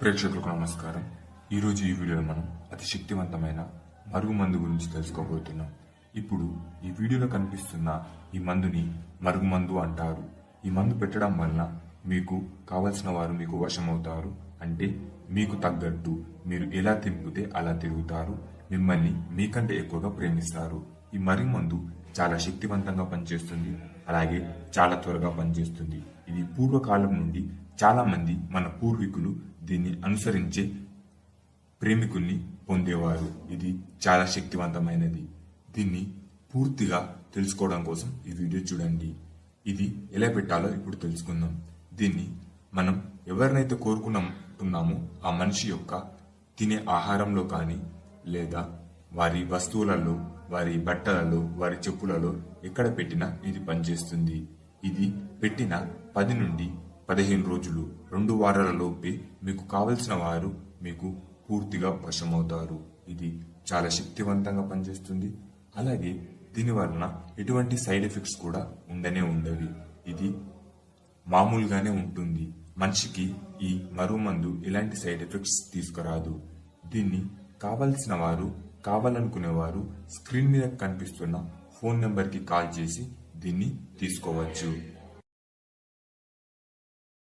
ప్రేక్షకులకు నమస్కారం. ఈరోజు ఈ వీడియోలో మనం అతి శక్తివంతమైన మరుగుమందు గురించి తెలుసుకోబోతున్నాం. ఇప్పుడు ఈ వీడియోలో కనిపిస్తున్న ఈ మందుని మరుగుమందు అంటారు. ఈ మందు పెట్టడం వలన మీకు కావలసిన వారు మీకు వశమవుతారు. అంటే మీకు తగ్గట్టు మీరు ఎలా తిరిగితే అలా తిరుగుతారు, మిమ్మల్ని మీకంటే ఎక్కువగా ప్రేమిస్తారు. ఈ మరుగుమందు చాలా శక్తివంతంగా పనిచేస్తుంది, అలాగే చాలా త్వరగా పనిచేస్తుంది. ఇది పూర్వకాలం నుండి చాలా మంది మన పూర్వీకులు దీన్ని అనుసరించే ప్రేమికుల్ని పొందేవారు. ఇది చాలా శక్తివంతమైనది. దీన్ని పూర్తిగా తెలుసుకోవడం కోసం ఈ వీడియో చూడండి. ఇది ఎలా పెట్టాలో ఇప్పుడు తెలుసుకుందాం. దీన్ని మనం ఎవరినైతే కోరుకుంటున్నామో ఆ మనిషి యొక్క తినే ఆహారంలో కానీ, లేదా వారి వస్తువులలో, వారి బట్టలలో, వారి చెప్పులలో ఎక్కడ పెట్టినా ఇది పనిచేస్తుంది. ఇది పెట్టిన 10 నుండి 15 రోజులు, 2 వారాల లోపే మీకు కావలసిన వారు మీకు పూర్తిగా వశమవుతారు. ఇది చాలా శక్తివంతంగా పనిచేస్తుంది. అలాగే దీని వలన ఎటువంటి సైడ్ ఎఫెక్ట్స్ కూడా ఉండవి. ఇది మామూలుగానే ఉంటుంది. మనిషికి ఈ మరుగుమందు ఎలాంటి సైడ్ ఎఫెక్ట్స్ తీసుకురాదు. దీన్ని కావలసిన వారు, కావాలనుకునేవారు స్క్రీన్ మీద కనిపిస్తున్న ఫోన్ నెంబర్కి కాల్ చేసి దీన్ని తీసుకోవచ్చు.